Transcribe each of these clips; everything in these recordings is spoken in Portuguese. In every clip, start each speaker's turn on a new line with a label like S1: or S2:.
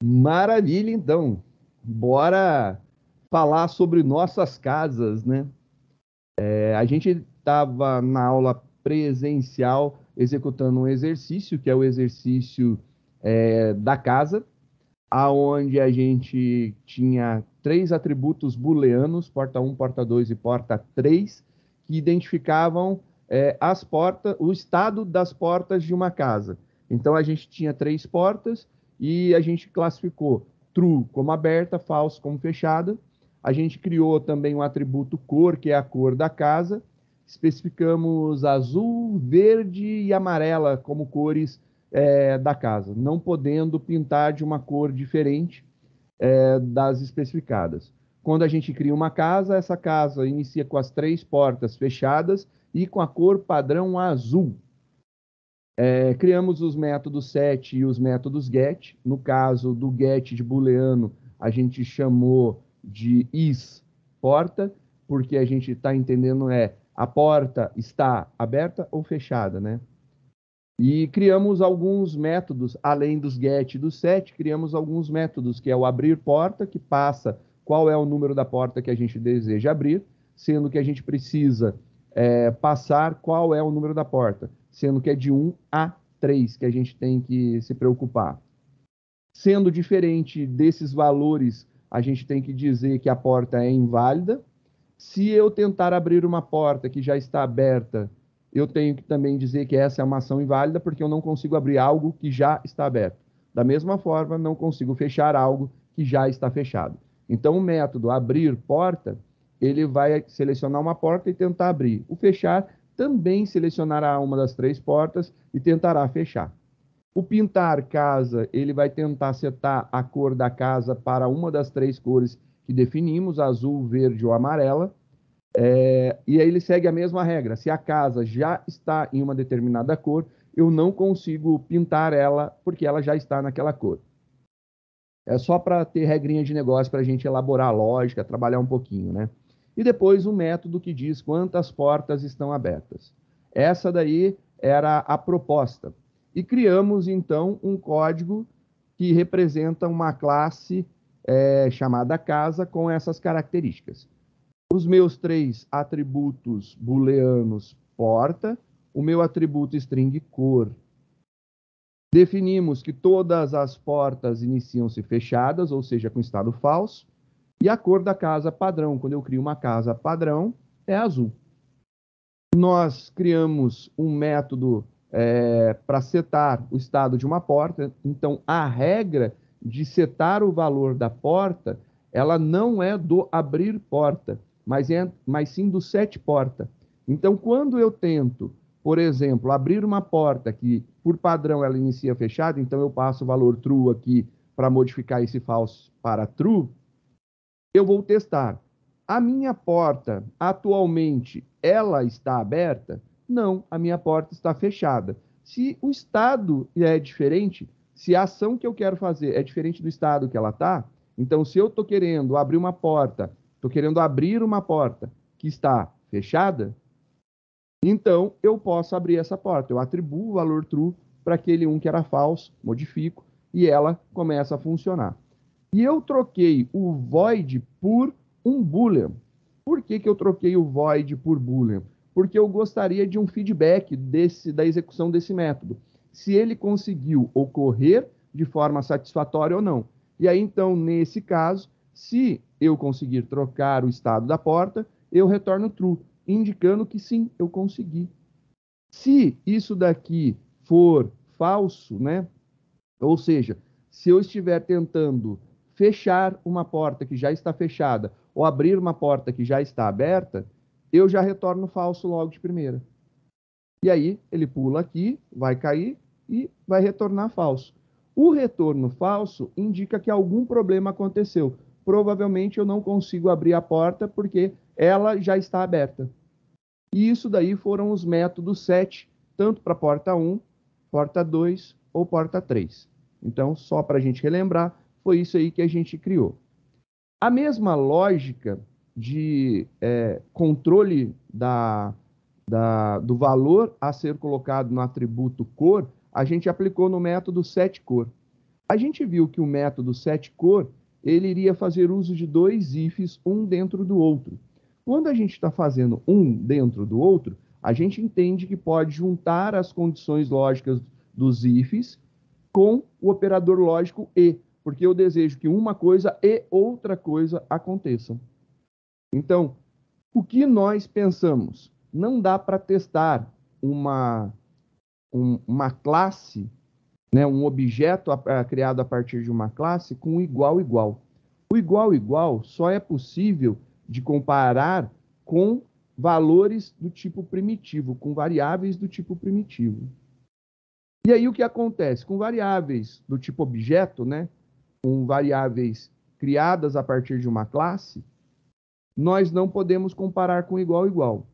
S1: Maravilha, então. Bora falar sobre nossas casas, né? A gente estava na aula presencial executando um exercício, que é o exercício da casa, aonde a gente tinha três atributos booleanos, porta 1, porta 2 e porta 3, que identificavam as portas, o estado das portas de uma casa. Então a gente tinha três portas e a gente classificou true como aberta, false como fechada. A gente criou também um atributo cor, que é a cor da casa. Especificamos azul, verde e amarela como cores da casa, não podendo pintar de uma cor diferente das especificadas. Quando a gente cria uma casa, essa casa inicia com as três portas fechadas e com a cor padrão azul. Criamos os métodos set e os métodos get. No caso do get de booleano, a gente chamou de is porta, porque a gente está entendendo a porta está aberta ou fechada, né? E criamos alguns métodos, além dos get e do set, criamos alguns métodos, que é o abrir porta, que passa qual é o número da porta que a gente deseja abrir, sendo que a gente precisa passar qual é o número da porta, sendo que é de 1 a 3 que a gente tem que se preocupar. Sendo diferente desses valores, a gente tem que dizer que a porta é inválida. Se eu tentar abrir uma porta que já está aberta, eu tenho que também dizer que essa é uma ação inválida, porque eu não consigo abrir algo que já está aberto. Da mesma forma, não consigo fechar algo que já está fechado. Então, o método abrir porta, ele vai selecionar uma porta e tentar abrir. O fechar também selecionará uma das três portas e tentará fechar. O pintar casa, ele vai tentar setar a cor da casa para uma das três cores que definimos, azul, verde ou amarela. E aí ele segue a mesma regra. Se a casa já está em uma determinada cor, eu não consigo pintar ela porque ela já está naquela cor. É só para ter regrinha de negócio para a gente elaborar a lógica, trabalhar um pouquinho, né? E depois o método que diz quantas portas estão abertas. Essa daí era a proposta. E criamos, então, um código que representa uma classe chamada casa com essas características. Os meus três atributos booleanos porta, o meu atributo string cor. Definimos que todas as portas iniciam-se fechadas, ou seja, com estado falso, e a cor da casa padrão. Quando eu crio uma casa padrão, é azul. Nós criamos um método para setar o estado de uma porta. Então, a regra de setar o valor da porta, ela não é do abrir porta, mas sim do set porta. Então, quando eu tento, por exemplo, abrir uma porta que, por padrão, ela inicia fechada, então eu passo o valor true aqui para modificar esse false para true, eu vou testar. A minha porta, atualmente, ela está aberta? Não, a minha porta está fechada. Se o estado é diferente, se a ação que eu quero fazer é diferente do estado que ela está, então se eu estou querendo abrir uma porta, estou querendo abrir uma porta que está fechada, então eu posso abrir essa porta. Eu atribuo o valor true para aquele um que era falso, modifico, e ela começa a funcionar. E eu troquei o void por um boolean. Por que eu troquei o void por boolean? Porque eu gostaria de um feedback da execução desse método. Se ele conseguiu ocorrer de forma satisfatória ou não. E aí, então, nesse caso, se eu conseguir trocar o estado da porta, eu retorno true, indicando que sim, eu consegui. Se isso daqui for falso, né? Ou seja, se eu estiver tentando fechar uma porta que já está fechada ou abrir uma porta que já está aberta, eu já retorno falso logo de primeira. E aí ele pula aqui, vai cair e vai retornar falso. O retorno falso indica que algum problema aconteceu. Provavelmente eu não consigo abrir a porta porque ela já está aberta. E isso daí foram os métodos set, tanto para porta 1, porta 2 ou porta 3. Então, só para a gente relembrar, foi isso aí que a gente criou. A mesma lógica de controle do valor a ser colocado no atributo cor, a gente aplicou no método setCor. A gente viu que o método setCore, ele iria fazer uso de dois ifs, um dentro do outro. Quando a gente está fazendo um dentro do outro, a gente entende que pode juntar as condições lógicas dos ifs com o operador lógico e, porque eu desejo que uma coisa e outra coisa aconteçam. Então, o que nós pensamos? Não dá para testar uma classe, né, um objeto criado a partir de uma classe com igual igual. O igual igual só é possível de comparar com valores do tipo primitivo, com variáveis do tipo primitivo. E aí o que acontece? Com variáveis do tipo objeto, né, com variáveis criadas a partir de uma classe, nós não podemos comparar com igual igual.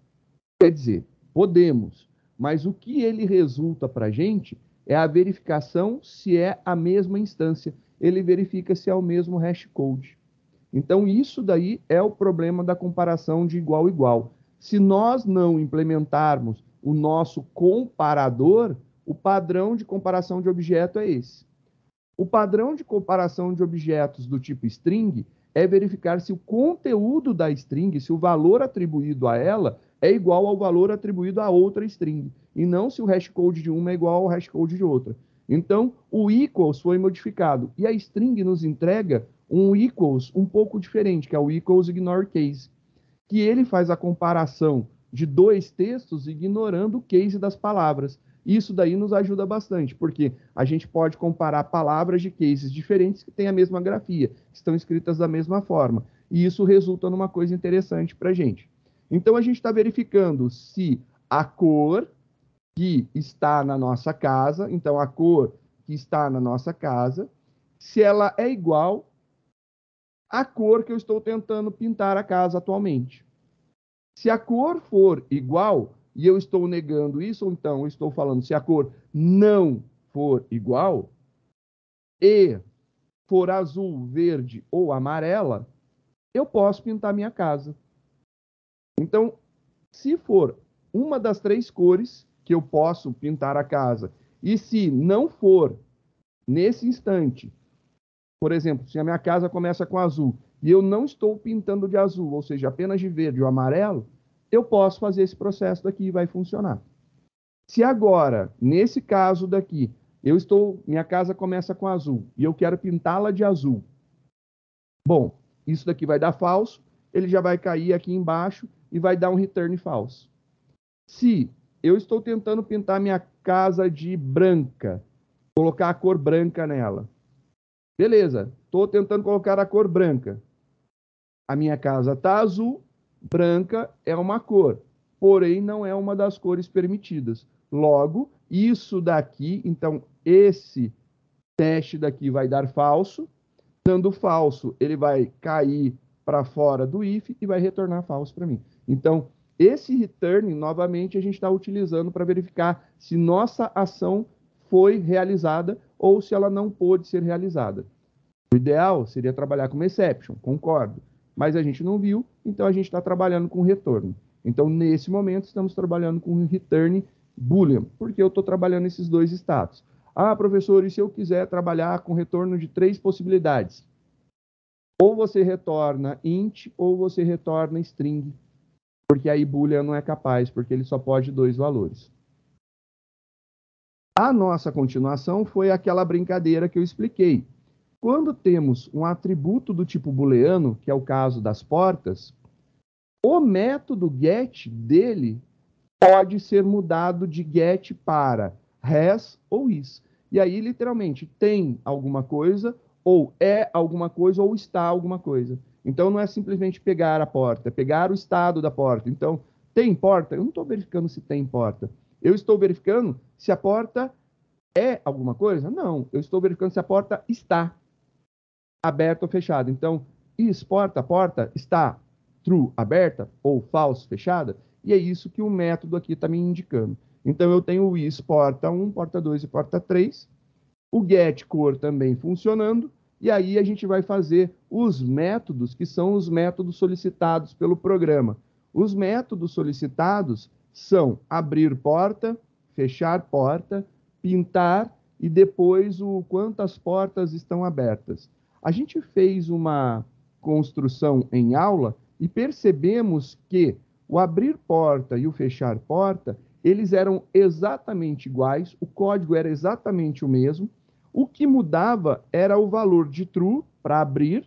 S1: Quer dizer, podemos, mas o que ele resulta para a gente é a verificação se é a mesma instância. Ele verifica se é o mesmo hashcode. Então, isso daí é o problema da comparação de igual igual. Se nós não implementarmos o nosso comparador, o padrão de comparação de objeto é esse. O padrão de comparação de objetos do tipo string é verificar se o conteúdo da string, se o valor atribuído a ela, é igual ao valor atribuído a outra string, e não se o hashcode de uma é igual ao hashcode de outra. Então, o equals foi modificado, e a string nos entrega um equals um pouco diferente, que é o equals ignore case, que ele faz a comparação de dois textos ignorando o case das palavras. Isso daí nos ajuda bastante, porque a gente pode comparar palavras de cases diferentes que têm a mesma grafia, que estão escritas da mesma forma. E isso resulta numa coisa interessante para a gente. Então, a gente está verificando se a cor que está na nossa casa, então a cor que está na nossa casa, se ela é igual à cor que eu estou tentando pintar a casa atualmente. Se a cor for igual, e eu estou negando isso, ou então eu estou falando se a cor não for igual, e for azul, verde ou amarela, eu posso pintar minha casa. Então, se for uma das três cores que eu posso pintar a casa, e se não for nesse instante, por exemplo, se a minha casa começa com azul e eu não estou pintando de azul, ou seja, apenas de verde ou amarelo, eu posso fazer esse processo daqui e vai funcionar. Se agora, nesse caso daqui, minha casa começa com azul e eu quero pintá-la de azul. Bom, isso daqui vai dar falso, ele já vai cair aqui embaixo e vai dar um return falso. Se eu estou tentando pintar minha casa de branca, colocar a cor branca nela. Beleza, estou tentando colocar a cor branca. A minha casa está azul, branca é uma cor, porém não é uma das cores permitidas. Logo, isso daqui, então esse teste daqui vai dar falso. Dando falso, ele vai cair para fora do if e vai retornar falso para mim. Então, esse return, novamente, a gente está utilizando para verificar se nossa ação foi realizada ou se ela não pôde ser realizada. O ideal seria trabalhar com exception, concordo. Mas a gente não viu, então a gente está trabalhando com retorno. Então, nesse momento, estamos trabalhando com return boolean, porque eu estou trabalhando esses dois status. Ah, professor, e se eu quiser trabalhar com retorno de três possibilidades? Ou você retorna int, ou você retorna string. Porque aí boolean não é capaz, porque ele só pode dois valores. A nossa continuação foi aquela brincadeira que eu expliquei. Quando temos um atributo do tipo booleano, que é o caso das portas, o método get dele pode ser mudado de get para has ou is. E aí, literalmente, tem alguma coisa, ou é alguma coisa, ou está alguma coisa. Então, não é simplesmente pegar a porta, é pegar o estado da porta. Então, tem porta? Eu não estou verificando se tem porta. Eu estou verificando se a porta é alguma coisa? Não, eu estou verificando se a porta está aberta ou fechada. Então, is porta está true aberta ou false fechada? E é isso que o método aqui está me indicando. Então, eu tenho o is porta 1, porta 2 e porta 3. O get cor também funcionando. E aí a gente vai fazer os métodos, que são os métodos solicitados pelo programa. Os métodos solicitados são abrir porta, fechar porta, pintar e depois o quantas portas estão abertas. A gente fez uma construção em aula e percebemos que o abrir porta e o fechar porta, eles eram exatamente iguais, o código era exatamente o mesmo, o que mudava era o valor de true para abrir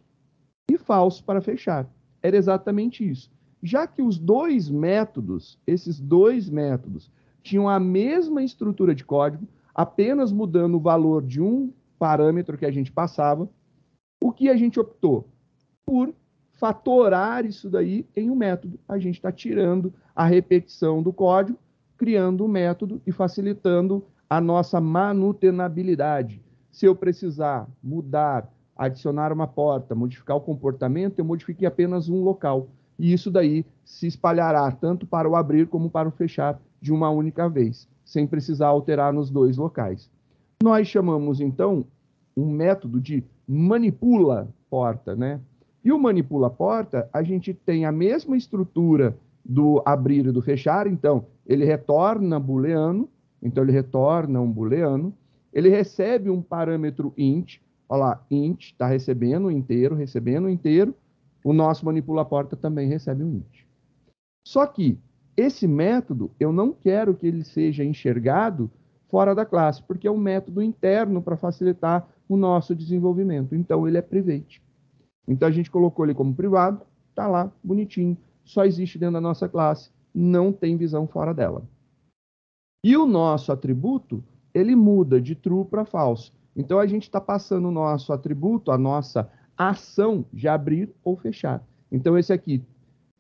S1: e false para fechar. Era exatamente isso. Já que os dois métodos, esses dois métodos, tinham a mesma estrutura de código, apenas mudando o valor de um parâmetro que a gente passava, o que a gente optou? Por fatorar isso daí em um método. A gente está tirando a repetição do código, criando um método e facilitando a nossa manutenabilidade. Se eu precisar mudar, adicionar uma porta, modificar o comportamento, eu modifiquei apenas um local. E isso daí se espalhará tanto para o abrir como para o fechar de uma única vez, sem precisar alterar nos dois locais. Nós chamamos, então, um método de manipula porta, né? E o manipula porta, a gente tem a mesma estrutura do abrir e do fechar, então ele retorna booleano, então ele retorna um booleano, ele recebe um parâmetro int, olha lá, int está recebendo um inteiro, o nosso manipula porta também recebe um int. Só que esse método, eu não quero que ele seja enxergado fora da classe, porque é um método interno para facilitar o nosso desenvolvimento. Então, ele é private. Então, a gente colocou ele como privado, está lá, bonitinho, só existe dentro da nossa classe, não tem visão fora dela. E o nosso atributo, ele muda de true para false. Então, a gente está passando o nosso atributo, a nossa ação de abrir ou fechar. Então, esse aqui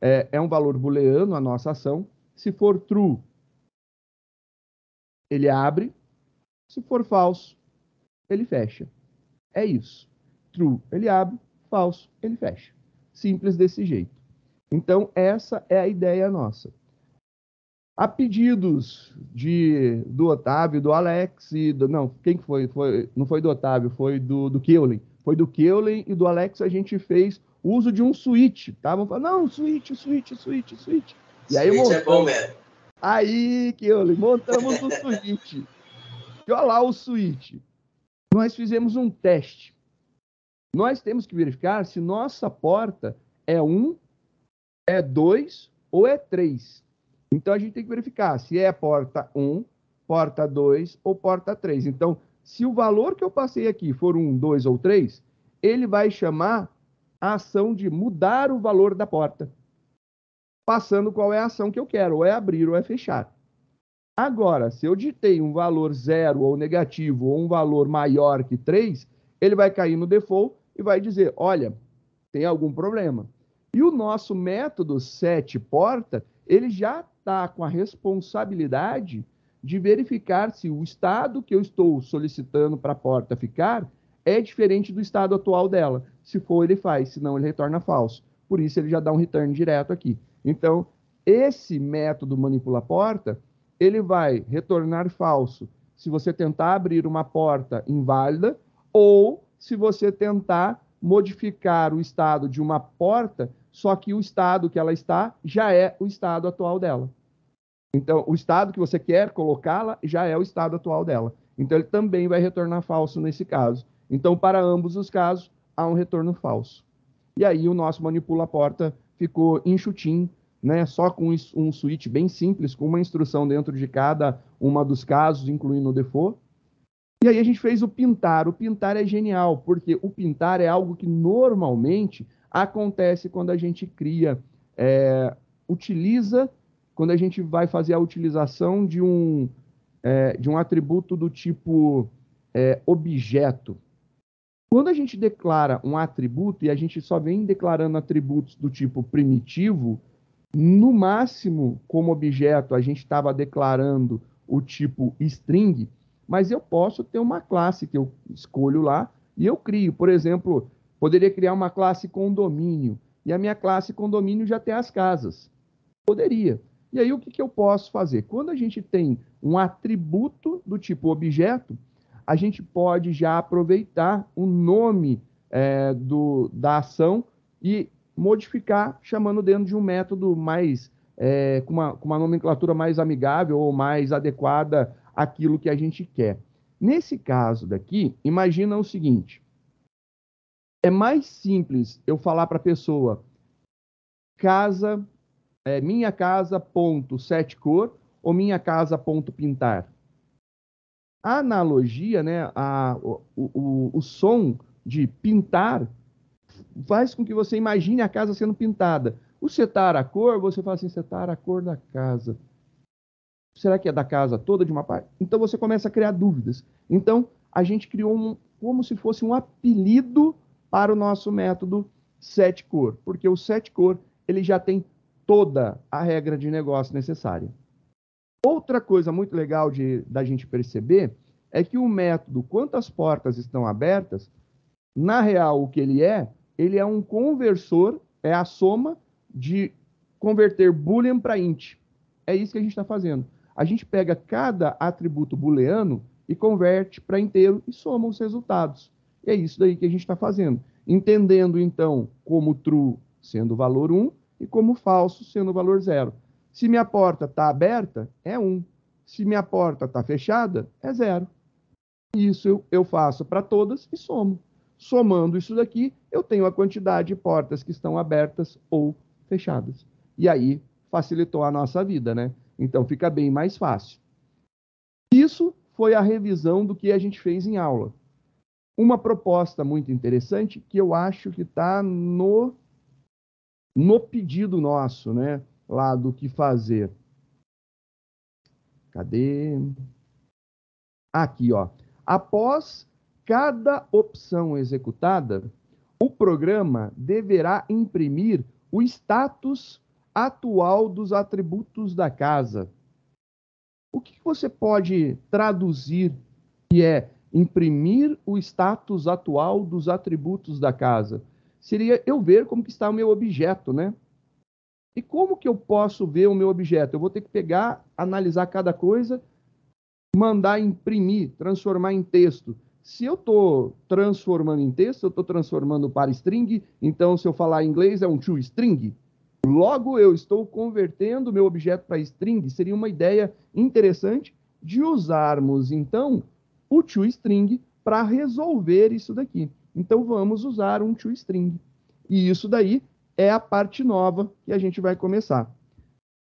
S1: é um valor booleano, a nossa ação. Se for true, ele abre. Se for falso, ele fecha. É isso. True, ele abre. Falso, ele fecha. Simples desse jeito. Então, essa é a ideia nossa. A pedidos do Otávio, do Alex e do... Não, quem foi? Não foi do Otávio, foi do Keulen. Foi do Keulen e do Alex, a gente fez uso de um switch, tá? Vamos falar, não, switch. E aí,
S2: switch é bom mesmo.
S1: Aí, Keulen, montamos o switch. E olha lá o switch. Nós fizemos um teste. Nós temos que verificar se nossa porta é 1, é 2 ou é 3. Então, a gente tem que verificar se é porta 1, porta 2 ou porta 3. Então, se o valor que eu passei aqui for 1, 2 ou 3, ele vai chamar a ação de mudar o valor da porta, passando qual é a ação que eu quero, ou é abrir ou é fechar. Agora, se eu digitei um valor 0 ou negativo, ou um valor maior que 3, ele vai cair no default e vai dizer, olha, tem algum problema. E o nosso método setPorta, ele já está com a responsabilidade de verificar se o estado que eu estou solicitando para a porta ficar é diferente do estado atual dela. Se for, ele faz, senão ele retorna falso. Por isso, ele já dá um return direto aqui. Então, esse método manipula porta, ele vai retornar falso se você tentar abrir uma porta inválida ou se você tentar modificar o estado de uma porta, só que o estado que ela está já é o estado atual dela. Então, o estado que você quer colocá-la já é o estado atual dela. Então, ele também vai retornar falso nesse caso. Então, para ambos os casos, há um retorno falso. E aí, o nosso manipula porta ficou enxutinho, né? Só com um switch bem simples, com uma instrução dentro de cada uma dos casos, incluindo o default. E aí a gente fez o pintar. O pintar é genial, porque o pintar é algo que normalmente acontece quando a gente cria, utiliza, quando a gente vai fazer a utilização de um atributo do tipo objeto. Quando a gente declara um atributo, e a gente só vem declarando atributos do tipo primitivo, no máximo, como objeto, a gente estava declarando o tipo string, mas eu posso ter uma classe que eu escolho lá e eu crio. Por exemplo, poderia criar uma classe condomínio, e a minha classe condomínio já tem as casas. Poderia. E aí, o que eu posso fazer? Quando a gente tem um atributo do tipo objeto, a gente pode já aproveitar o nome da ação e modificar, chamando dentro de um método mais, com uma nomenclatura mais amigável ou mais adequada àquilo que a gente quer. Nesse caso daqui, imagina o seguinte, é mais simples eu falar para a pessoa, casa, minha casa, ponto, sete cor, ou minha casa, ponto, pintar. A analogia, né, o som de pintar faz com que você imagine a casa sendo pintada. O setar a cor, você fala assim, setar a cor da casa. Será que é da casa toda de uma parte? Então você começa a criar dúvidas. Então a gente criou como se fosse um apelido para o nosso método sete cor, porque o sete cor ele já tem toda a regra de negócio necessária. Outra coisa muito legal da gente perceber é que o método quantas portas estão abertas, na real o que ele é um conversor, é a soma de converter boolean para int. É isso que a gente está fazendo. A gente pega cada atributo booleano e converte para inteiro e soma os resultados. E é isso daí que a gente está fazendo. Entendendo, então, como true sendo o valor 1 e como falso sendo o valor 0. Se minha porta está aberta, é 1. Se minha porta está fechada, é 0. Isso eu faço para todas e somo. Somando isso daqui, eu tenho a quantidade de portas que estão abertas ou fechadas. E aí facilitou a nossa vida, né? Então fica bem mais fácil. Isso foi a revisão do que a gente fez em aula. Uma proposta muito interessante que eu acho que está no pedido nosso, né? Lá do que fazer. Cadê? Aqui, ó. Após cada opção executada, o programa deverá imprimir o status atual dos atributos da casa. O que você pode traduzir que é imprimir o status atual dos atributos da casa? Seria eu ver como que está o meu objeto, né? E como que eu posso ver o meu objeto? Eu vou ter que pegar, analisar cada coisa, mandar imprimir, transformar em texto. Se eu estou transformando em texto, eu estou transformando para string, então se eu falar em inglês é um toString. Logo, eu estou convertendo o meu objeto para string. Seria uma ideia interessante de usarmos, então, o toString para resolver isso daqui. Então, vamos usar um toString. E isso daí é a parte nova que a gente vai começar.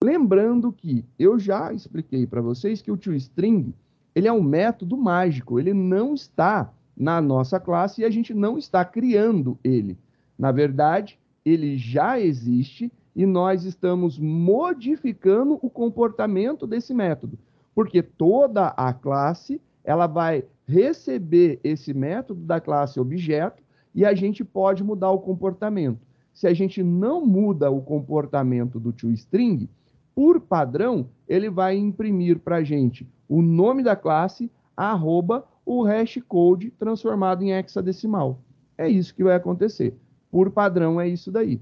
S1: Lembrando que eu já expliquei para vocês que o toString ele é um método mágico, ele não está na nossa classe e a gente não está criando ele. Na verdade, ele já existe e nós estamos modificando o comportamento desse método, porque toda a classe ela vai receber esse método da classe objeto e a gente pode mudar o comportamento. Se a gente não muda o comportamento do toString, por padrão, ele vai imprimir para a gente o nome da classe, arroba, o hashcode transformado em hexadecimal. É isso que vai acontecer. Por padrão, é isso daí.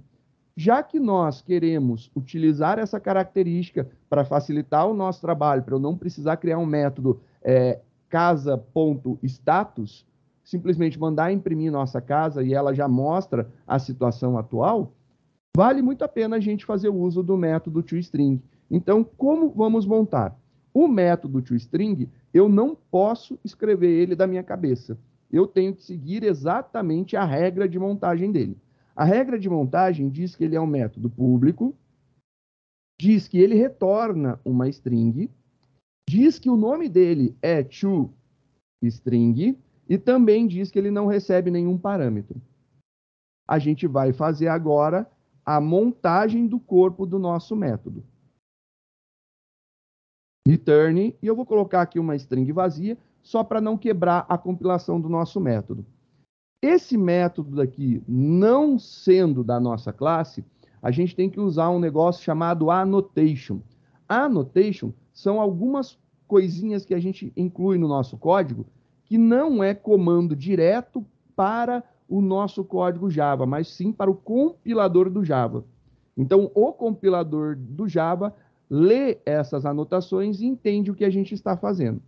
S1: Já que nós queremos utilizar essa característica para facilitar o nosso trabalho, para eu não precisar criar um método casa.status, simplesmente mandar imprimir nossa casa e ela já mostra a situação atual, vale muito a pena a gente fazer o uso do método toString. Então, como vamos montar? O método toString, eu não posso escrever ele da minha cabeça. Eu tenho que seguir exatamente a regra de montagem dele. A regra de montagem diz que ele é um método público, diz que ele retorna uma string, diz que o nome dele é toString e também diz que ele não recebe nenhum parâmetro. A gente vai fazer agora a montagem do corpo do nosso método. Return, e eu vou colocar aqui uma string vazia, só para não quebrar a compilação do nosso método. Esse método daqui, não sendo da nossa classe, a gente tem que usar um negócio chamado annotation. Annotation são algumas coisinhas que a gente inclui no nosso código, que não é comando direto para o nosso código Java, mas sim para o compilador do Java. Então, o compilador do Java lê essas anotações e entende o que a gente está fazendo.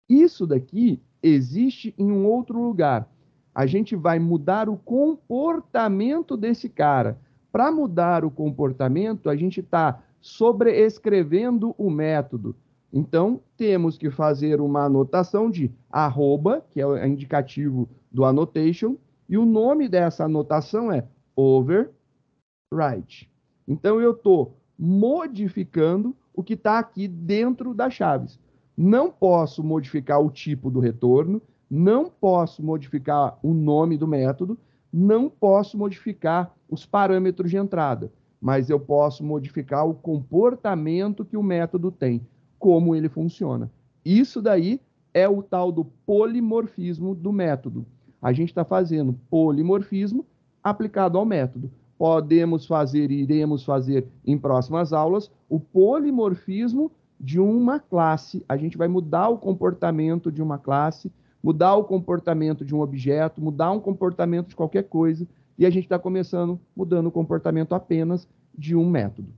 S1: Isso daqui existe em um outro lugar. A gente vai mudar o comportamento desse cara. Para mudar o comportamento, a gente está sobreescrevendo o método. Então, temos que fazer uma anotação de arroba, que é o indicativo do annotation, e o nome dessa anotação é overwrite. Então, eu estou modificando o que está aqui dentro das chaves. Não posso modificar o tipo do retorno, não posso modificar o nome do método, não posso modificar os parâmetros de entrada, mas eu posso modificar o comportamento que o método tem, como ele funciona. Isso daí é o tal do polimorfismo do método. A gente está fazendo polimorfismo aplicado ao método. Podemos fazer e iremos fazer em próximas aulas o polimorfismo de uma classe. A gente vai mudar o comportamento de uma classe, mudar o comportamento de um objeto, mudar um comportamento de qualquer coisa, e a gente está começando mudando o comportamento apenas de um método.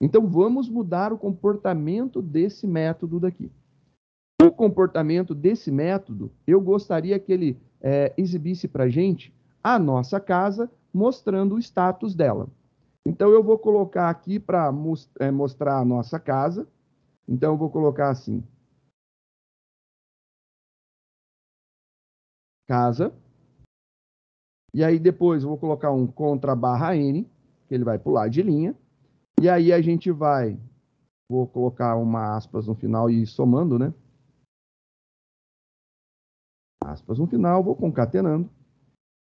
S1: Então, vamos mudar o comportamento desse método daqui. O comportamento desse método, eu gostaria que ele exibisse para a gente a nossa casa, mostrando o status dela. Então, eu vou colocar aqui para mostrar a nossa casa. Então, eu vou colocar assim. Casa. E aí, depois, eu vou colocar um contra barra N, que ele vai pular de linha. E aí, a gente vai... Vou colocar uma aspas no final e ir somando, né? Aspas no final, vou concatenando.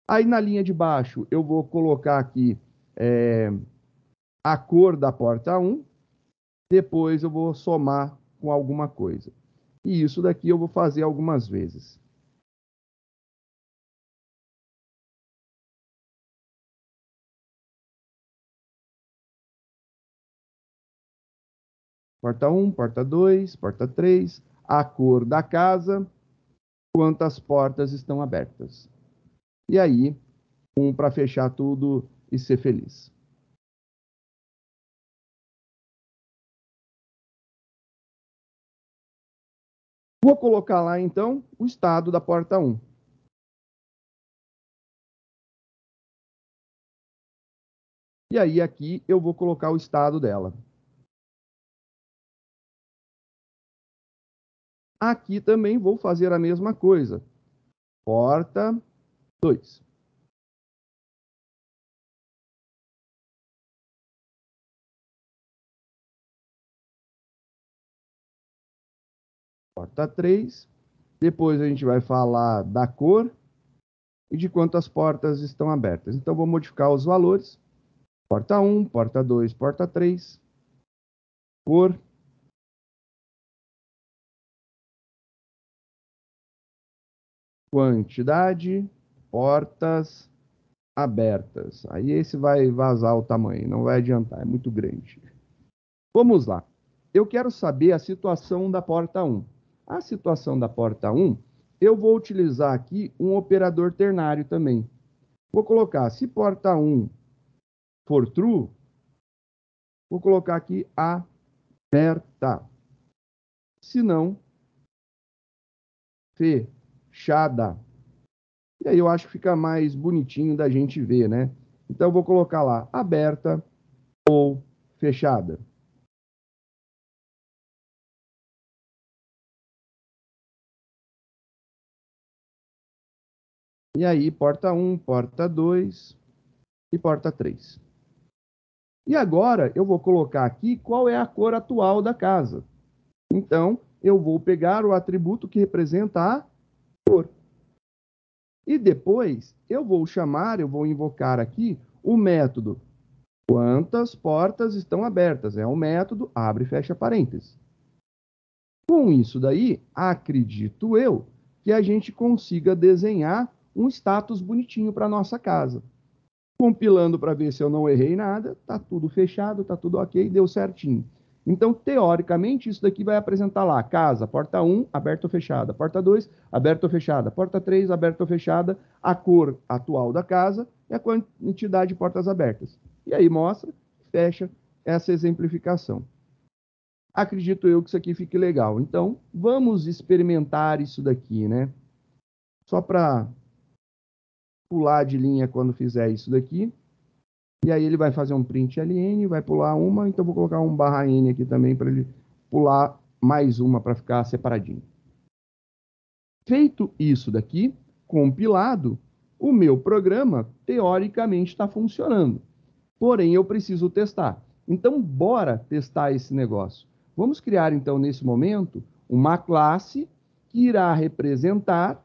S1: Aí, na linha de baixo, eu vou colocar aqui a cor da porta 1. Depois, eu vou somar com alguma coisa. E isso daqui eu vou fazer algumas vezes. Porta 1, porta 2, porta 3, a cor da casa, quantas portas estão abertas. E aí, para fechar tudo e ser feliz. Vou colocar lá, então, o estado da porta 1. E aí, aqui, eu vou colocar o estado dela. Aqui também vou fazer a mesma coisa. Porta 2. Porta 3. Depois a gente vai falar da cor e de quantas portas estão abertas. Então, vou modificar os valores. Porta 1, porta 2, porta 3. Cor. Quantidade. Portas abertas. Aí esse vai vazar o tamanho, não vai adiantar, é muito grande. Vamos lá. Eu quero saber a situação da porta 1. A situação da porta 1, eu vou utilizar aqui um operador ternário também. Vou colocar, se porta 1 for true, vou colocar aqui aberta. Se não, fechada. E aí eu acho que fica mais bonitinho da gente ver, né? Então eu vou colocar lá, aberta ou fechada. E aí, porta 1, porta 2 e porta 3. E agora eu vou colocar aqui qual é a cor atual da casa. Então, eu vou pegar o atributo que representa a cor. E depois eu vou invocar aqui o método quantas portas estão abertas. É o método abre e fecha parênteses. Com isso daí, acredito eu que a gente consiga desenhar um status bonitinho para nossa casa. Compilando para ver se eu não errei nada, tá tudo fechado, tá tudo ok, deu certinho. Então, teoricamente, isso daqui vai apresentar lá, casa, porta 1, aberta ou fechada, porta 2, aberta ou fechada, porta 3, aberta ou fechada, a cor atual da casa e a quantidade de portas abertas. E aí mostra, fecha essa exemplificação. Acredito eu que isso aqui fique legal. Então, vamos experimentar isso daqui, né? Só para pular de linha quando fizer isso daqui. E aí ele vai fazer um print ln, vai pular uma, então vou colocar um barra n aqui também para ele pular mais uma para ficar separadinho. Feito isso daqui, compilado, o meu programa, teoricamente, está funcionando. Porém, eu preciso testar. Então, bora testar esse negócio. Vamos criar, então, nesse momento, uma classe que irá representar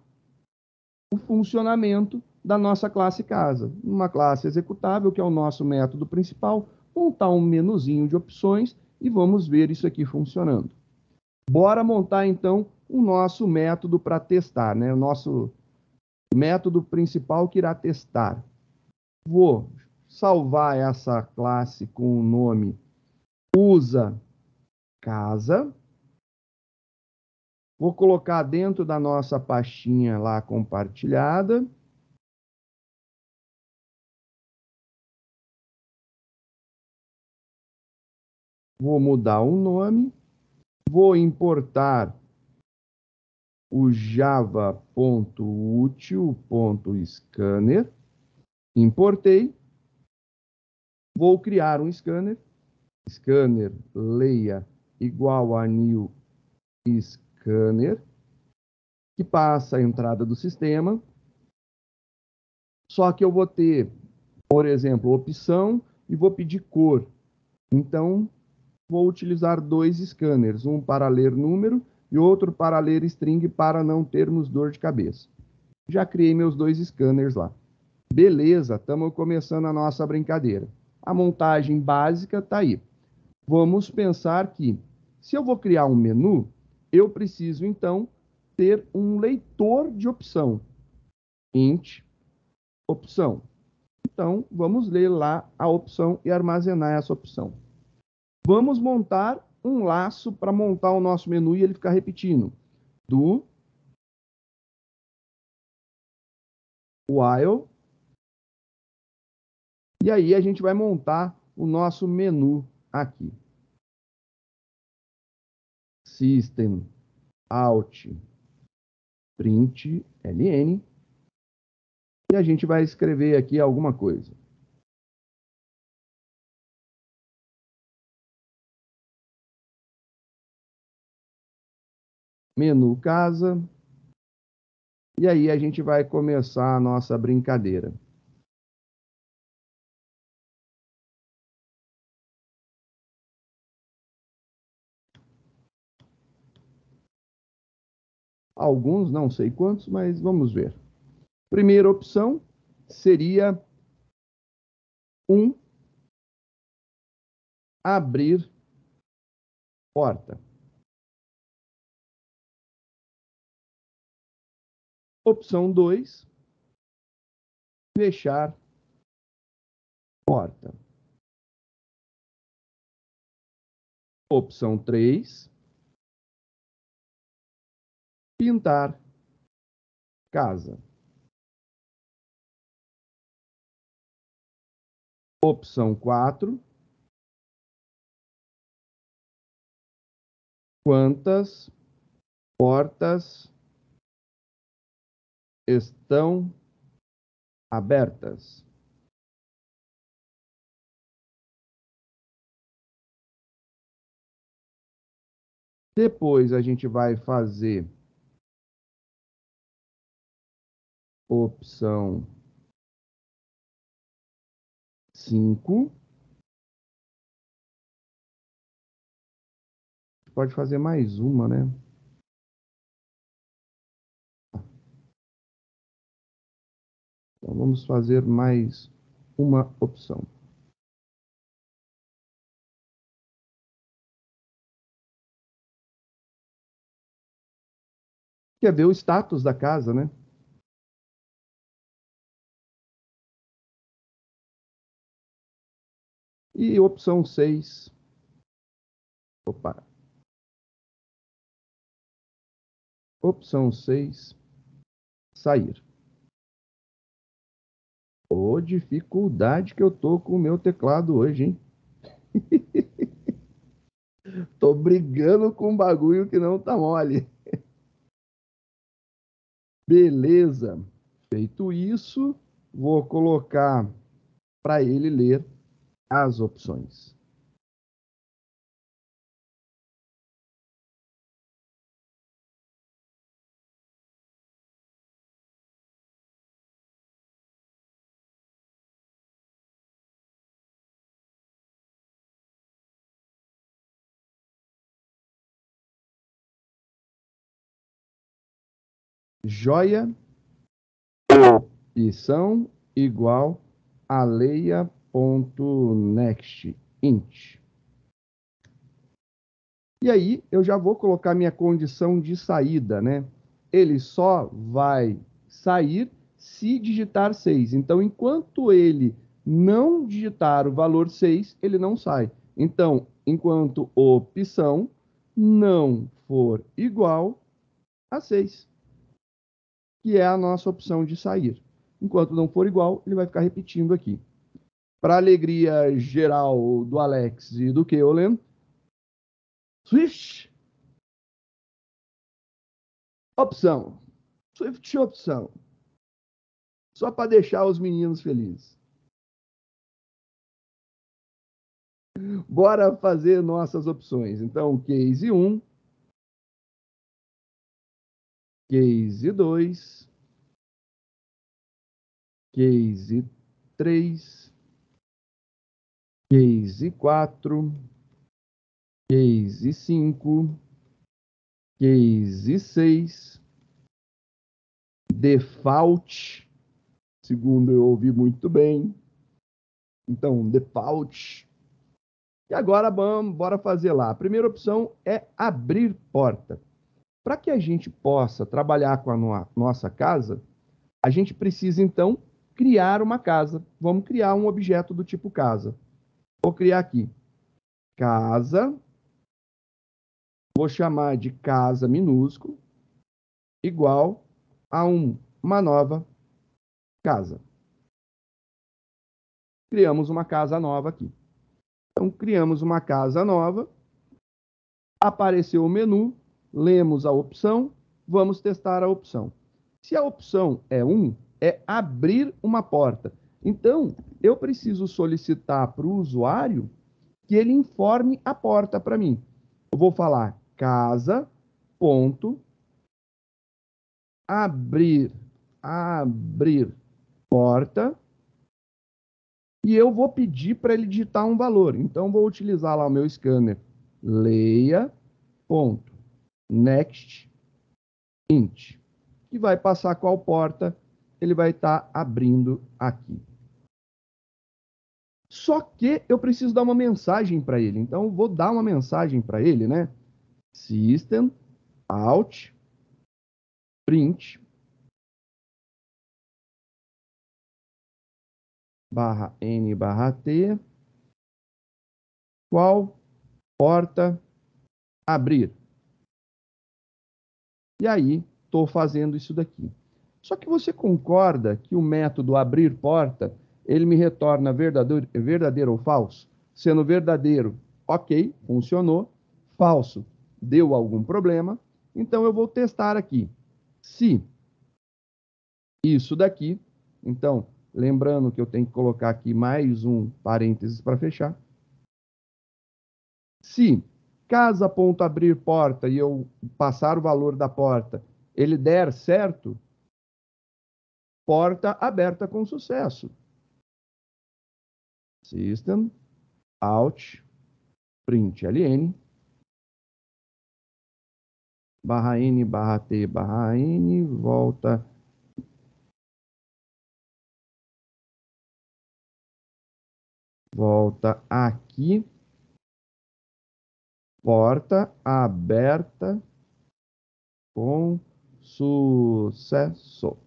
S1: o funcionamento da nossa classe casa. Uma classe executável, que é o nosso método principal, montar um menuzinho de opções e vamos ver isso aqui funcionando. Bora montar, então, o nosso método para testar, né? O nosso método principal que irá testar. Vou salvar essa classe com o nome usa casa. Vou colocar dentro da nossa pastinha lá compartilhada. Vou mudar o nome. Vou importar o java.util.scanner. Importei. Vou criar um scanner. Scanner leia igual a new scanner, que passa a entrada do sistema. Só que eu vou ter, por exemplo, opção e vou pedir cor. Então, vou utilizar dois scanners, um para ler número e outro para ler string, para não termos dor de cabeça. Já criei meus dois scanners lá. Beleza, estamos começando a nossa brincadeira. A montagem básica está aí. Vamos pensar que, se eu vou criar um menu, eu preciso, então, ter um leitor de opção. Int, opção. Então, vamos ler lá a opção e armazenar essa opção. Vamos montar um laço para montar o nosso menu e ele ficar repetindo. Do while. E aí a gente vai montar o nosso menu aqui. System out print ln. E a gente vai escrever aqui alguma coisa. Menu casa. E aí a gente vai começar a nossa brincadeira. Alguns, não sei quantos, mas vamos ver. Primeira opção seria abrir porta. Opção 2, fechar porta. Opção 3, pintar casa. Opção 4, quantas portas estão abertas? Depois a gente vai fazer opção 5. Pode fazer mais uma, né? Então vamos fazer mais uma opção. Quer ver o status da casa, né? E opção 6. Opa. Opção 6. Sair. Ô, dificuldade que eu tô com o meu teclado hoje, hein? Tô brigando com um bagulho que não tá mole. Beleza. Feito isso, vou colocar para ele ler as opções. joia, opção igual a leia.next int. E aí eu já vou colocar minha condição de saída, né? Ele só vai sair se digitar 6. Então, enquanto ele não digitar o valor 6, ele não sai. Então, enquanto opção não for igual a 6, que é a nossa opção de sair. Enquanto não for igual, ele vai ficar repetindo aqui. Para alegria geral do Alex e do Keulen, switch, opção, Swift opção, só para deixar os meninos felizes. Bora fazer nossas opções. Então, case 1, case 2, case 3, case 4, case 5, case 6, default, segundo eu ouvi muito bem. Então, default. E agora, bora fazer lá. A primeira opção é abrir porta. Para que a gente possa trabalhar com a nossa casa, a gente precisa, então, criar uma casa. Vamos criar um objeto do tipo casa. Vou criar aqui. Casa. Vou chamar de casa minúsculo, igual a uma nova casa. Criamos uma casa nova aqui. Então, criamos uma casa nova. Apareceu o menu. Lemos a opção. Vamos testar a opção. Se a opção é 1, é abrir uma porta. Então, eu preciso solicitar para o usuário que ele informe a porta para mim. Eu vou falar casa, ponto, abrir porta, e eu vou pedir para ele digitar um valor. Então, vou utilizar lá o meu scanner, leia, ponto, next, int, que vai passar qual porta ele vai estar abrindo aqui. Só que eu preciso dar uma mensagem para ele. Então, eu vou dar uma mensagem para ele, né? System, out, print, barra N, barra T, qual porta abrir. E aí, estou fazendo isso daqui. Só que você concorda que o método abrir porta, ele me retorna verdadeiro ou falso? Sendo verdadeiro, ok, funcionou. Falso, deu algum problema. Então, eu vou testar aqui. Se isso daqui, então, lembrando que eu tenho que colocar aqui mais um parênteses para fechar. Se casa.abrir porta e eu passar o valor da porta, ele der certo, porta aberta com sucesso. System, out, print ln, barra n, barra t, barra n, volta aqui, porta aberta com sucesso.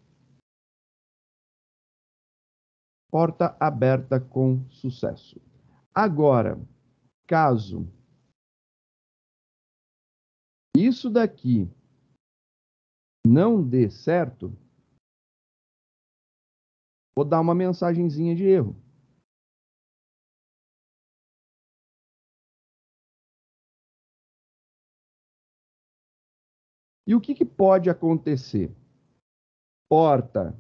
S1: Porta aberta com sucesso. Agora, caso isso daqui não dê certo, vou dar uma mensagenzinha de erro. E o que pode acontecer? Porta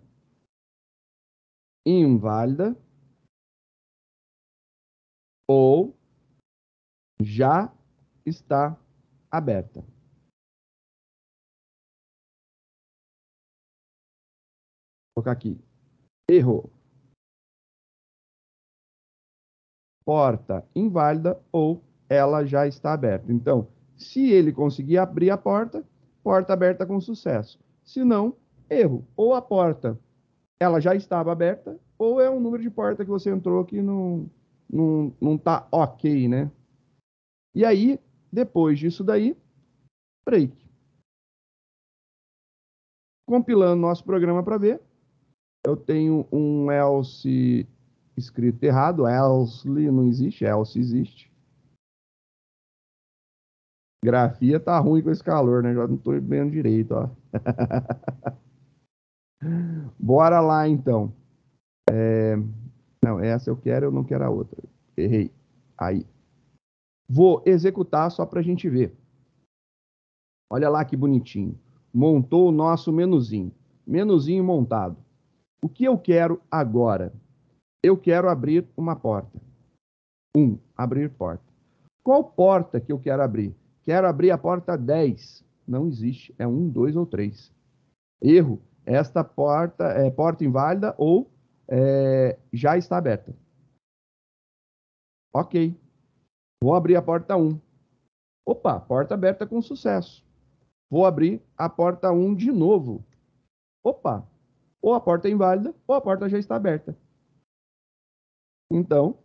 S1: inválida ou já está aberta. Vou colocar aqui. Errou. Porta inválida ou ela já está aberta. Então, se ele conseguir abrir a porta, porta aberta com sucesso. Se não, erro. Ou a porta ela já estava aberta, ou é um número de porta que você entrou que não tá ok, né? E aí, depois disso daí, break. Compilando nosso programa para ver, eu tenho um else escrito errado, else não existe, else existe. Grafia tá ruim com esse calor, né? Já não tô vendo direito, ó. Bora lá, então. Não, essa eu quero, eu não quero a outra. Errei. Aí. Vou executar só para a gente ver. Olha lá que bonitinho. Montou o nosso menuzinho. Menuzinho montado. O que eu quero agora? Eu quero abrir uma porta. Abrir porta. Qual porta que eu quero abrir? Quero abrir a porta 10. Não existe. É 1, 2 ou 3. Erro. Esta porta é porta inválida ou já está aberta. Ok. Vou abrir a porta 1. Opa, porta aberta com sucesso. Vou abrir a porta 1 de novo. Opa, ou a porta é inválida ou a porta já está aberta. Então,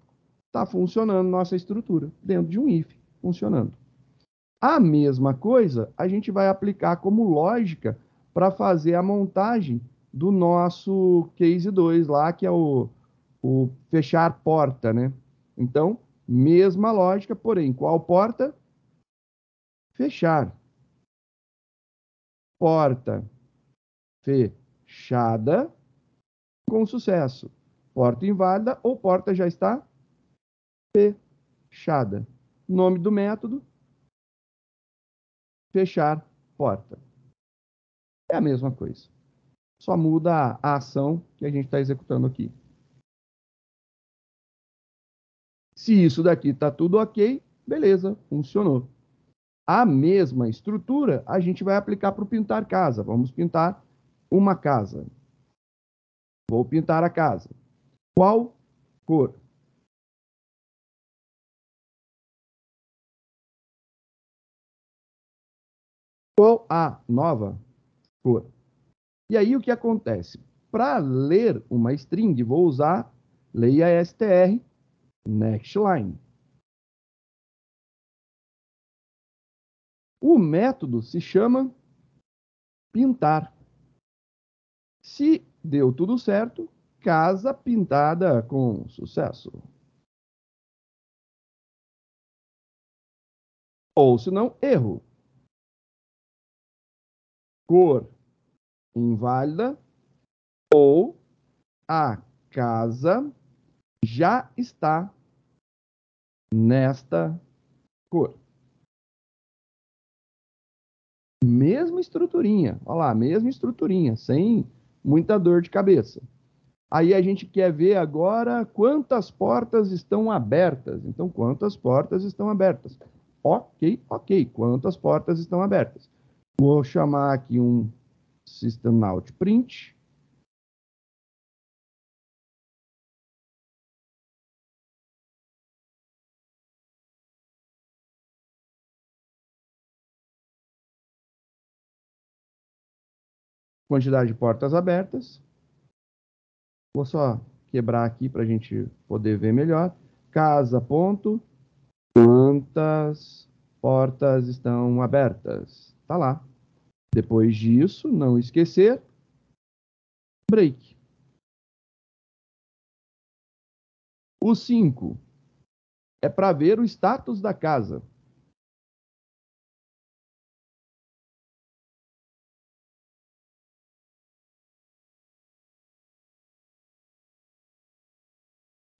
S1: está funcionando nossa estrutura dentro de um if, funcionando. A mesma coisa a gente vai aplicar como lógica para fazer a montagem do nosso case 2 lá, que é o fechar porta, né? Então, mesma lógica, porém, qual porta? Fechar. Porta fechada com sucesso. Porta inválida ou porta já está fechada. Nome do método, fechar porta. É a mesma coisa. Só muda a ação que a gente está executando aqui. Se isso daqui está tudo ok, beleza, funcionou. A mesma estrutura a gente vai aplicar para o pintar casa. Vamos pintar uma casa. Vou pintar a casa. Qual cor? Qual a nova cor? E aí o que acontece? Para ler uma string, vou usar leia str next line. O método se chama pintar. Se deu tudo certo, casa pintada com sucesso. Ou se não, erro. Cor inválida ou a casa já está nesta cor. Mesma estruturinha, olha lá, mesma estruturinha, sem muita dor de cabeça. Aí a gente quer ver agora quantas portas estão abertas. Então, quantas portas estão abertas? Ok, ok, quantas portas estão abertas? Vou chamar aqui um system.out.print. Quantidade de portas abertas. Vou só quebrar aqui para a gente poder ver melhor. Casa, ponto. Quantas portas estão abertas? Tá lá. Depois disso, não esquecer, break. O 5 é para ver o status da casa.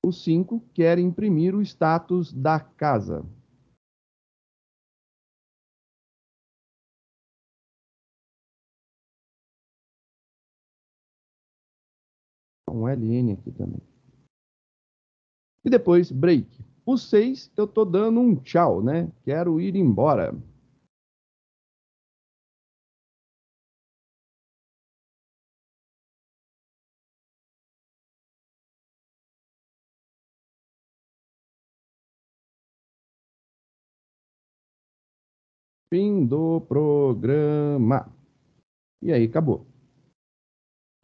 S1: O 5 quer imprimir o status da casa. Um LN aqui também. E depois, break. O 6, eu estou dando um tchau, né? Quero ir embora. Fim do programa. E aí, acabou.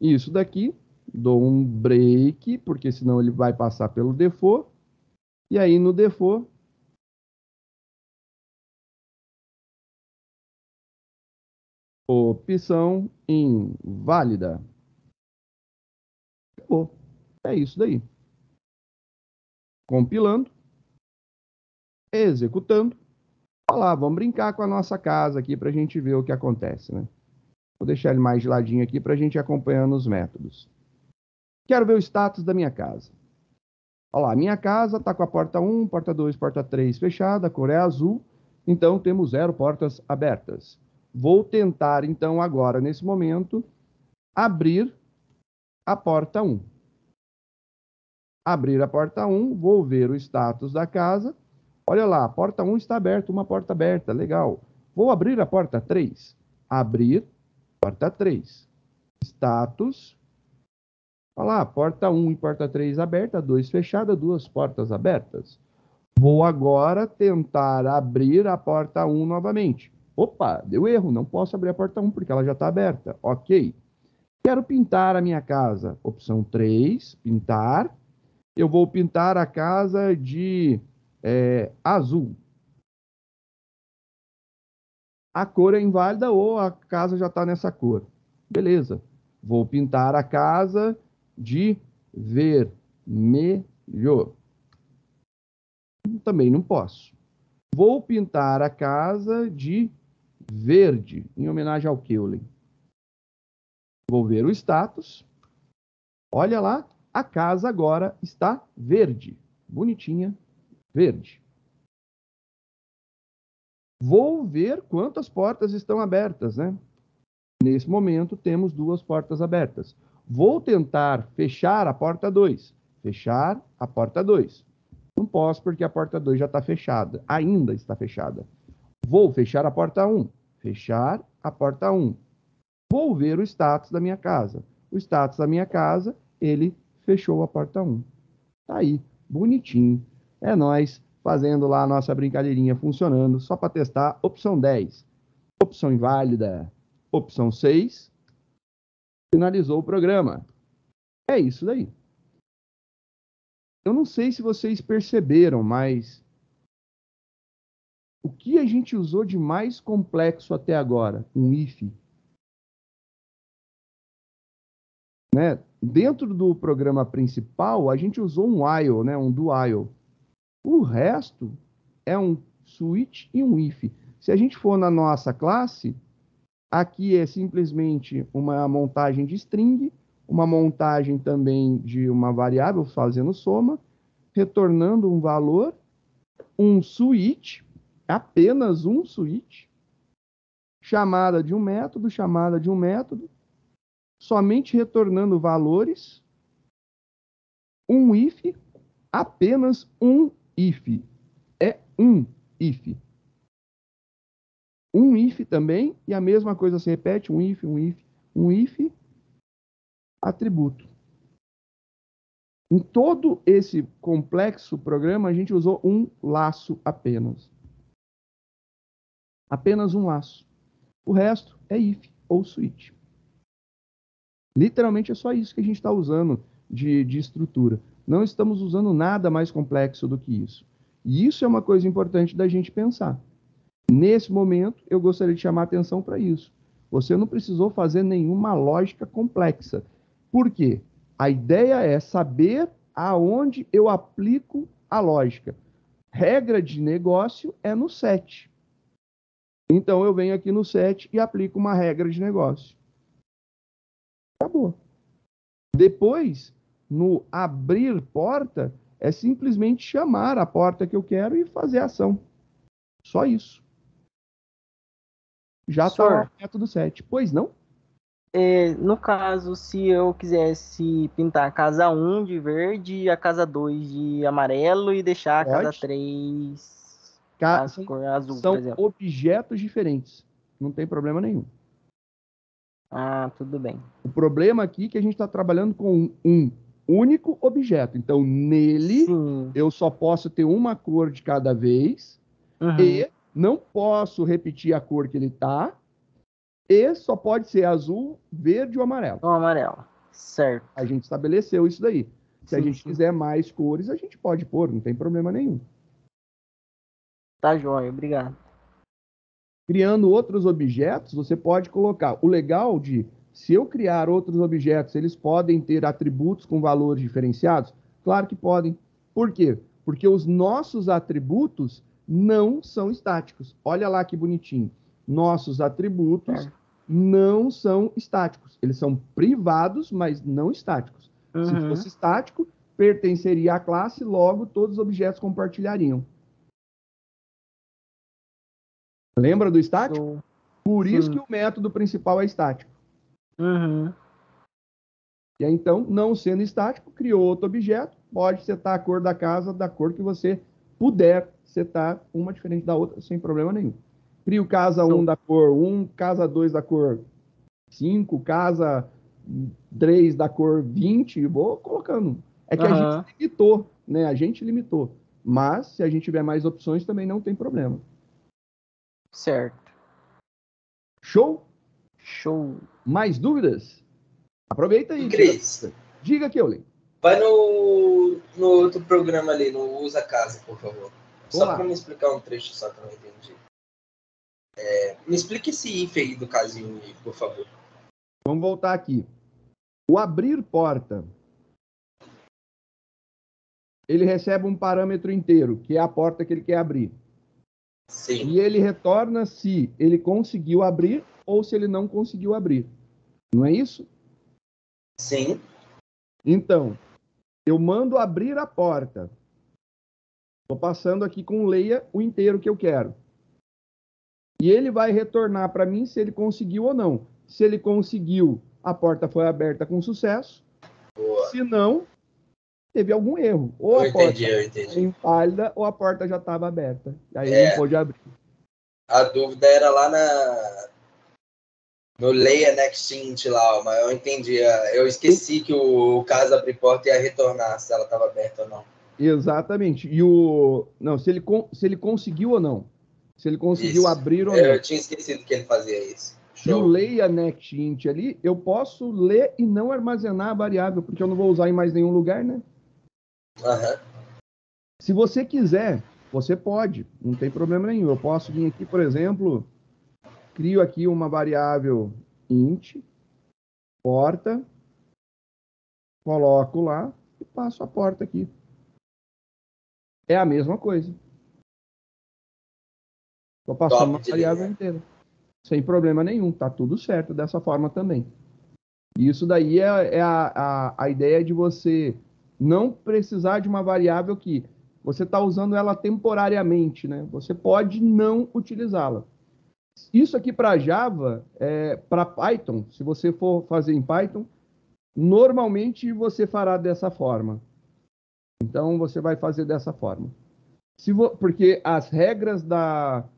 S1: Isso daqui, dou um break, porque senão ele vai passar pelo default. E aí no default, opção inválida. Acabou. É isso daí. Compilando, executando. Olha lá, vamos brincar com a nossa casa aqui para a gente ver o que acontece, né? Vou deixar ele mais de ladinho aqui para a gente ir acompanhando os métodos. Quero ver o status da minha casa. Olha lá, minha casa está com a porta 1, porta 2, porta 3 fechada, a cor é azul, então temos 0 portas abertas. Vou tentar, então, agora, nesse momento, abrir a porta 1. Abrir a porta 1, vou ver o status da casa. Olha lá, a porta 1 está aberta, uma porta aberta, legal. Vou abrir a porta 3. Abrir, porta 3. Status. Olha lá, porta 1 e porta 3 aberta, 2 fechada, 2 portas abertas. Vou agora tentar abrir a porta 1 novamente. Opa, deu erro, não posso abrir a porta 1 porque ela já está aberta. Ok. Quero pintar a minha casa. Opção 3, pintar. Eu vou pintar a casa de azul. A cor é inválida ou a casa já está nessa cor. Beleza. Vou pintar a casa de vermelho. Também não posso. Vou pintar a casa de verde, em homenagem ao Keulen. Vou ver o status. Olha lá, a casa agora está verde. Bonitinha, verde. Vou ver quantas portas estão abertas, né? Nesse momento, temos 2 portas abertas. Vou tentar fechar a porta 2. Fechar a porta 2. Não posso porque a porta 2 já está fechada. Ainda está fechada. Vou fechar a porta 1. Fechar a porta 1. Vou ver o status da minha casa. O status da minha casa, ele fechou a porta 1. Tá aí, bonitinho. É nós fazendo lá a nossa brincadeirinha funcionando, só para testar. Opção 10. Opção inválida. Opção 6. Finalizou o programa. É isso daí. Eu não sei se vocês perceberam, mas o que a gente usou de mais complexo até agora? Um if. Né? Dentro do programa principal, a gente usou um while, né? Um do while. O resto é um switch e um if. Se a gente for na nossa classe, aqui é simplesmente uma montagem de string, uma montagem também de uma variável fazendo soma, retornando um valor, um switch, apenas um switch, chamada de um método, somente retornando valores, um if, apenas um if. É um if. Um if também, e a mesma coisa se repete, um if, atributo. Em todo esse complexo programa, a gente usou um laço apenas. Apenas um laço. O resto é if ou switch. Literalmente é só isso que a gente está usando de estrutura. Não estamos usando nada mais complexo do que isso. E isso é uma coisa importante da gente pensar. Nesse momento, eu gostaria de chamar a atenção para isso. Você não precisou fazer nenhuma lógica complexa. Por quê? A ideia é saber aonde eu aplico a lógica. Regra de negócio é no set. Então, eu venho aqui no set e aplico uma regra de negócio. Acabou. Depois, no abrir porta, é simplesmente chamar a porta que eu quero e fazer a ação. Só isso. Já está lá o método 7. Pois não?
S2: No caso, se eu quisesse pintar a casa 1 de verde e a casa 2 de amarelo e deixar a casa 3 a cor azul, por exemplo.
S1: São objetos diferentes. Não tem problema nenhum.
S2: Ah, tudo bem.
S1: O problema aqui é que a gente está trabalhando com um único objeto. Então, nele, eu só posso ter uma cor de cada vez e não posso repetir a cor que ele está e só pode ser azul, verde ou amarelo.
S2: Ou amarelo. Certo.
S1: A gente estabeleceu isso daí. Se a gente quiser mais cores, a gente pode pôr, não tem problema nenhum.
S2: Tá joia, obrigado.
S1: Criando outros objetos, você pode colocar. O legal de, se eu criar outros objetos, eles podem ter atributos com valores diferenciados? Claro que podem. Por quê? Porque os nossos atributos não são estáticos. Olha lá que bonitinho. Nossos atributos não são estáticos. Eles são privados, mas não estáticos. Se fosse estático, pertenceria à classe, logo todos os objetos compartilhariam. Lembra do estático? Por isso que o método principal é estático. E aí, então, não sendo estático, criou outro objeto, pode setar a cor da casa da cor que você puder setar, uma diferente da outra, sem problema nenhum. Crio casa 1 da cor 1, casa 2 da cor 5, casa 3 da cor 20, e vou colocando. É que a gente limitou, né? A gente limitou. Mas, se a gente tiver mais opções, também não tem problema.
S2: Certo.
S1: Show?
S2: Show.
S1: Mais dúvidas? Aproveita aí.
S3: Cris,
S1: diga, Keulen.
S3: Vai no outro programa ali, no Usa Casa, por favor. Só para me explicar um trecho só que eu não entendi. Me explique esse if aí do casinho, por favor.
S1: Vamos voltar aqui. O abrir porta, ele recebe um parâmetro inteiro, que é a porta que ele quer abrir.
S3: Sim.
S1: E ele retorna se ele conseguiu abrir ou se ele não conseguiu abrir. Não é isso?
S3: Sim.
S1: Então, eu mando abrir a porta. Estou passando aqui com leia o inteiro que eu quero. E ele vai retornar para mim se ele conseguiu ou não. Se ele conseguiu, a porta foi aberta com sucesso.
S3: Boa.
S1: Se não, teve algum erro. Ou a porta é inválida ou a porta já estava aberta. E aí ele não pôde abrir.
S3: A dúvida era lá no Leia Next Int lá, mas eu entendi. Eu esqueci que o caso abrir porta ia retornar se ela estava aberta ou não.
S1: Exatamente. E não, se ele conseguiu ou não. Se ele conseguiu abrir ou não.
S3: Eu tinha esquecido que ele fazia isso. Show.
S1: E o leia next int ali, eu posso ler e não armazenar a variável, porque eu não vou usar em mais nenhum lugar, né? Se você quiser, você pode, não tem problema nenhum. Eu posso vir aqui, por exemplo, crio aqui uma variável int, porta, coloco lá e passo a porta aqui. É a mesma coisa. Estou passando uma variável inteira. Sem problema nenhum, tá tudo certo dessa forma também. Isso daí é a ideia de você não precisar de uma variável que você está usando ela temporariamente, né? Você pode não utilizá-la. Isso aqui para Java, para Python, se você for fazer em Python, normalmente você fará dessa forma. Então, você vai fazer dessa forma. Porque as regras da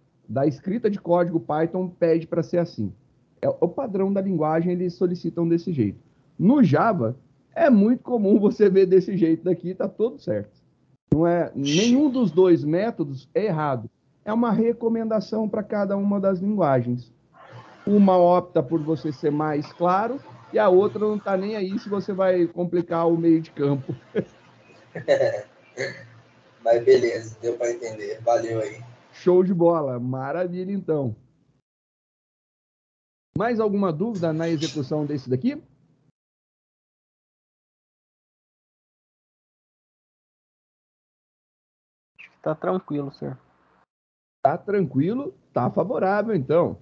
S1: escrita de código Python pede para ser assim. É o padrão da linguagem, eles solicitam desse jeito. No Java, é muito comum você ver desse jeito daqui, tá tudo certo. Não é, nenhum dos dois métodos é errado. É uma recomendação para cada uma das linguagens. Uma opta por você ser mais claro e a outra não está nem aí se você vai complicar o meio de campo.
S3: Mas beleza, deu para entender. Valeu aí.
S1: Show de bola. Maravilha, então. Mais alguma dúvida na execução desse daqui?
S2: Tá tranquilo, senhor.
S1: Tá tranquilo, tá favorável, então.